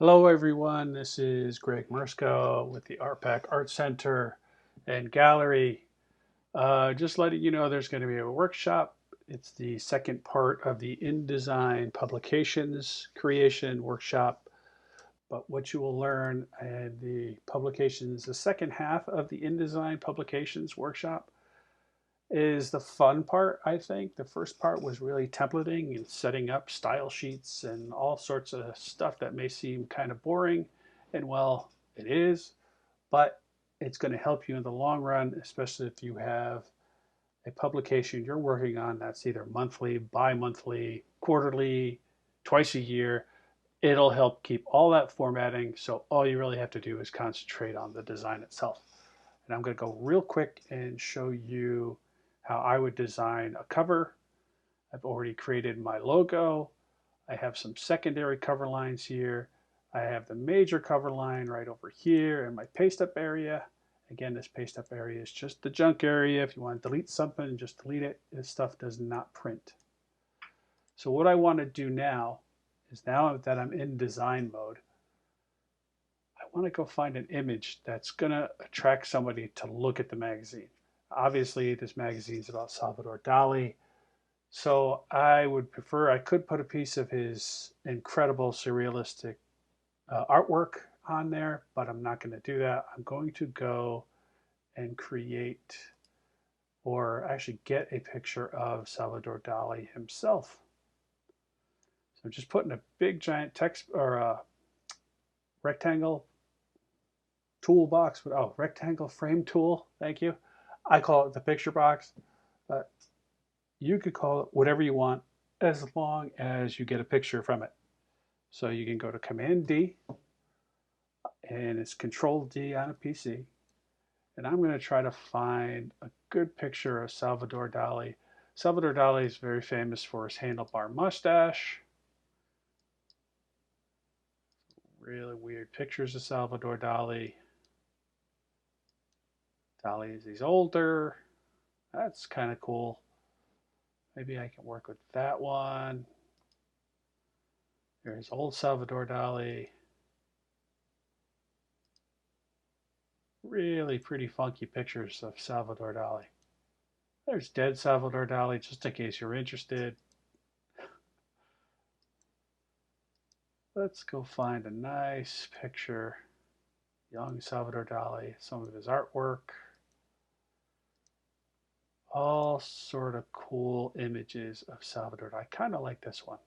Hello everyone, this is Greg Mersko with the RPAC Art Center and Gallery. Just letting you know there's going to be a workshop. It's the second part of the InDesign Publications creation workshop. But what you will learn in the publications, the second half of the InDesign Publications workshop is the fun part, I think. The first part was really templating and setting up style sheets and all sorts of stuff that may seem kind of boring. And well, it is, but it's going to help you in the long run, especially if you have a publication you're working on that's either monthly, bi-monthly, quarterly, twice a year. It'll help keep all that formatting. So all you really have to do is concentrate on the design itself. And I'm going to go real quick and show you how I would design a cover. I've already created my logo. I have some secondary cover lines here. I have the major cover line right over here in my paste up area. Again, this paste up area is just the junk area. If you want to delete something, just delete it. This stuff does not print. So what I want to do now is, now that I'm in design mode, I want to go find an image that's going to attract somebody to look at the magazine. Obviously, this magazine is about Salvador Dali. So I would prefer, I could put a piece of his incredible surrealistic artwork on there, but I'm not going to do that. I'm going to go and create, or actually get a picture of Salvador Dali himself. So I'm just putting a big giant text or a rectangle toolbox, rectangle frame tool. Thank you. I call it the picture box, but you could call it whatever you want as long as you get a picture from it. So you can go to Command D, and it's Control D on a PC. And I'm going to try to find a good picture of Salvador Dali. Salvador Dali is very famous for his handlebar mustache. Really weird pictures of Salvador Dali. Dali as he's older. That's kind of cool. Maybe I can work with that one. There's old Salvador Dali. Really pretty funky pictures of Salvador Dali. There's dead Salvador Dali, just in case you're interested. Let's go find a nice picture. Young Salvador Dali, some of his artwork. All sort of cool images of Salvador Dali. I kind of like this one.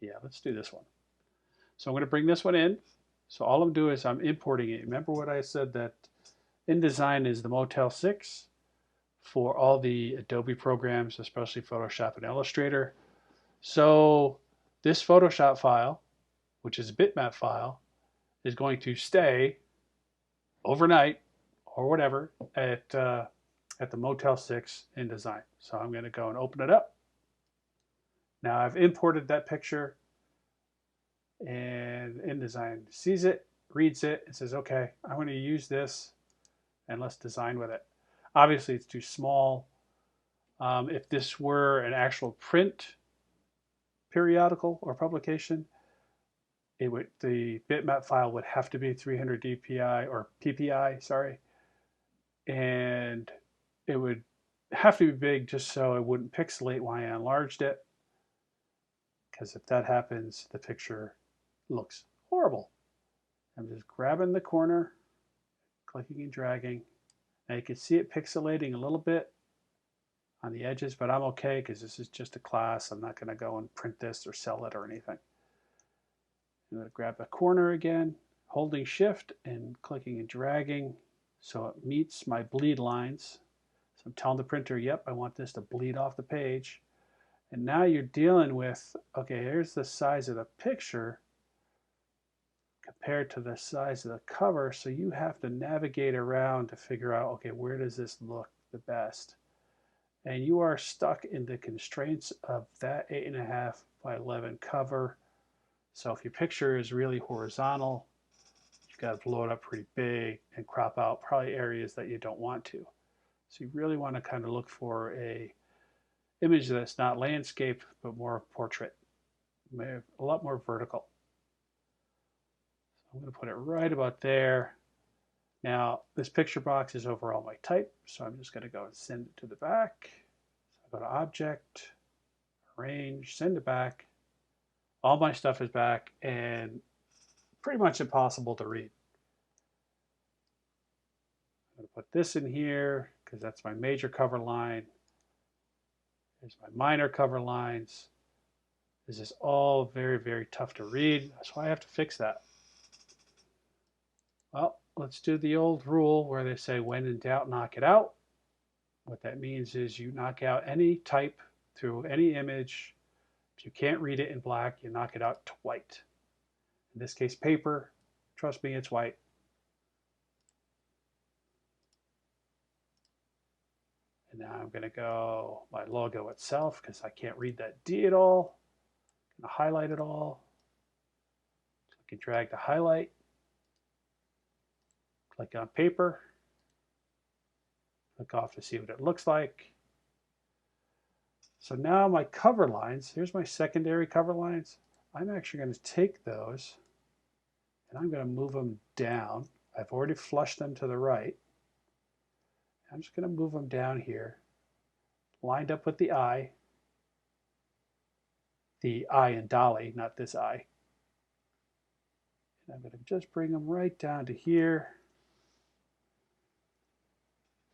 Yeah, let's do this one. So I'm going to bring this one in. So all I'm doing is I'm importing it. Remember what I said, that InDesign is the Motel 6 for all the Adobe programs, especially Photoshop and Illustrator. So this Photoshop file, which is a bitmap file, is going to stay overnight or whatever at the Motel 6 InDesign. So I'm going to go and open it up. Now I've imported that picture, and InDesign sees it, reads it, and says, okay, I'm going to use this and let's design with it. Obviously, it's too small. If this were an actual print periodical or publication, the bitmap file would have to be 300 dpi or ppi, sorry, and it would have to be big just so it wouldn't pixelate when I enlarged it, because if that happens, the picture looks horrible. I'm just grabbing the corner, clicking and dragging. Now you can see it pixelating a little bit on the edges, but I'm okay because this is just a class. I'm not going to go and print this or sell it or anything. I'm going to grab the corner again, holding shift and clicking and dragging so it meets my bleed lines. So I'm telling the printer, yep, I want this to bleed off the page. And now you're dealing with, okay, here's the size of the picture compared to the size of the cover. So you have to navigate around to figure out, okay, where does this look the best? And you are stuck in the constraints of that 8.5 by 11 cover. So if your picture is really horizontal, you've got to blow it up pretty big and crop out probably areas that you don't want to. So you really want to kind of look for a image that's not landscape, but more portrait, a lot more vertical. So I'm going to put it right about there. Now, this picture box is over all my type, so I'm just going to go and send it to the back. So I go to Object, Arrange, Send it back. All my stuff is back and pretty much impossible to read. I'm going to put this in here because that's my major cover line. Here's my minor cover lines. This is all very, very tough to read, so I have to fix that. Well, let's do the old rule where they say when in doubt, knock it out. What that means is you knock out any type through any image. If you can't read it in black, you knock it out to white. In this case, paper. Trust me, it's white. And now I'm going to go my logo itself because I can't read that D at all. I'm going to highlight it all. So I can drag the highlight. Click on paper. Click off to see what it looks like. So now my cover lines, here's my secondary cover lines. I'm actually going to take those and I'm going to move them down. I've already flushed them to the right. I'm just going to move them down here, lined up with the eye in Dolly, not this eye. And I'm going to just bring them right down to here.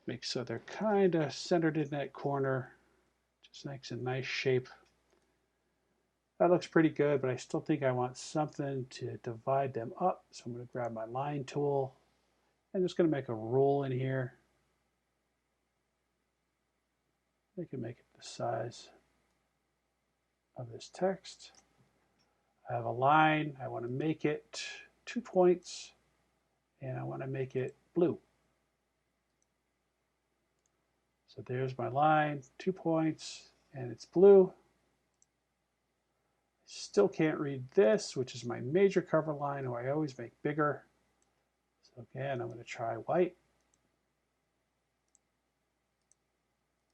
Make so they're kind of centered in that corner. Just makes a nice shape. That looks pretty good, but I still think I want something to divide them up. So I'm going to grab my line tool. I'm just going to make a rule in here. I can make it the size of this text. I have a line. I want to make it 2 points, and I want to make it blue. So there's my line, 2 points, and it's blue. Still can't read this, which is my major cover line, who I always make bigger. So again, I'm going to try white.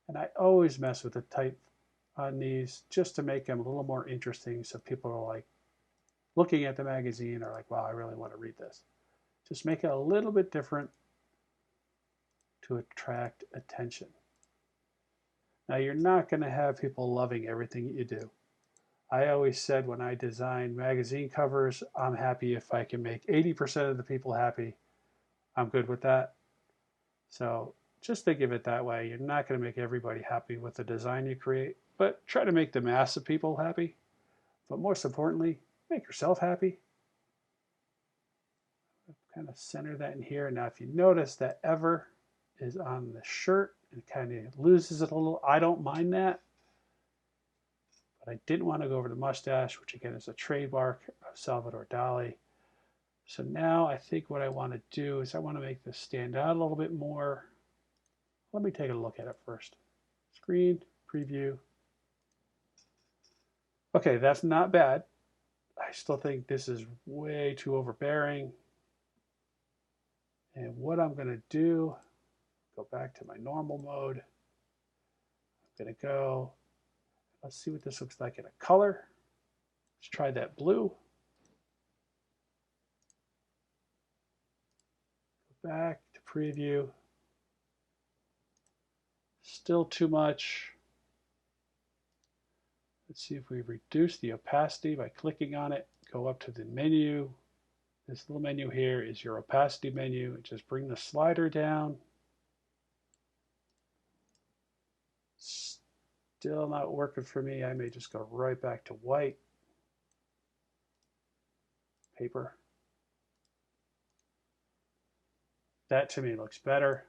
And I always mess with the type on these just to make them a little more interesting so people are like looking at the magazine are like, wow, I really want to read this. Just make it a little bit different to attract attention. Now, you're not going to have people loving everything you do. I always said when I design magazine covers, I'm happy if I can make 80% of the people happy. I'm good with that. So just think of it that way. You're not going to make everybody happy with the design you create, but try to make the mass of people happy. But most importantly, make yourself happy. Kind of center that in here. Now, if you notice that ever is on the shirt, it kind of loses it a little. I don't mind that. But I didn't want to go over the mustache, which again is a trademark of Salvador Dali. So now I think what I want to do is I want to make this stand out a little bit more. Let me take a look at it first. Screen, preview. Okay, that's not bad. I still think this is way too overbearing. And what I'm going to do, go back to my normal mode. I'm going to go, let's see what this looks like in a color. Let's try that blue. Go back to preview. Still too much. Let's see if we reduce the opacity by clicking on it. Go up to the menu. This little menu here is your opacity menu. Just bring the slider down. Still not working for me. I may just go right back to white. Paper. That to me looks better.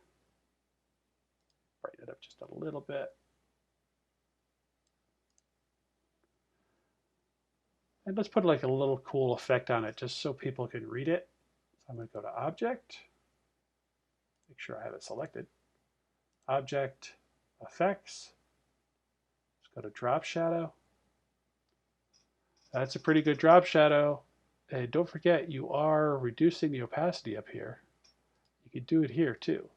Brighten it up just a little bit. And let's put like a little cool effect on it just so people can read it. So I'm going to go to Object. Make sure I have it selected. Object, Effects. Let's go to Drop Shadow. That's a pretty good drop shadow. And don't forget, you are reducing the opacity up here. You could do it here too.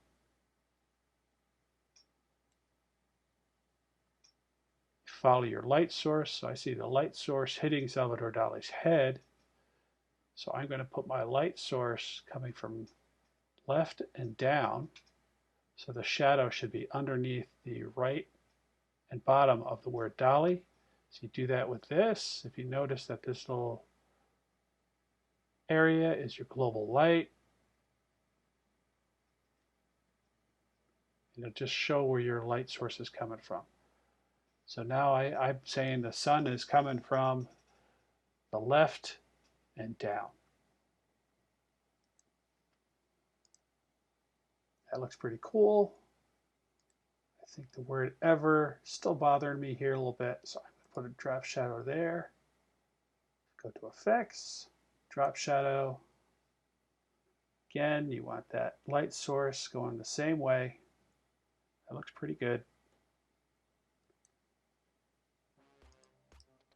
follow your light source. So I see the light source hitting Salvador Dali's head. So I'm going to put my light source coming from left and down. So the shadow should be underneath the right and bottom of the word Dali. So you do that with this. If you notice that this little area is your global light, it'll just show where your light source is coming from. So now I'm saying the sun is coming from the left and down. That looks pretty cool. I think the word ever still bothering me here a little bit, so I'm going to put a drop shadow there. Go to effects, drop shadow. Again, you want that light source going the same way. That looks pretty good.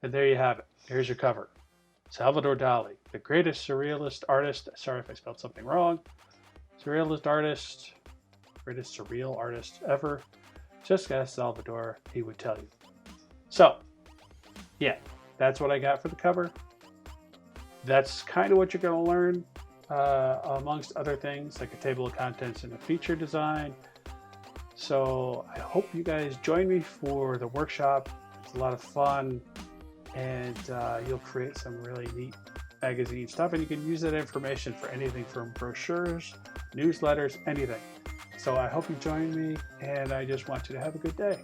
And there you have it. Here's your cover. Salvador Dali, the greatest surrealist artist. Sorry if I spelled something wrong. Surrealist artist, greatest surreal artist ever. Just ask Salvador, he would tell you. So, yeah, that's what I got for the cover. That's kind of what you're going to learn, amongst other things, like a table of contents and a feature design. So I hope you guys join me for the workshop. It's a lot of fun, and you'll create some really neat magazine stuff, and you can use that information for anything from brochures, newsletters, anything. So I hope you join me, and I just want you to have a good day.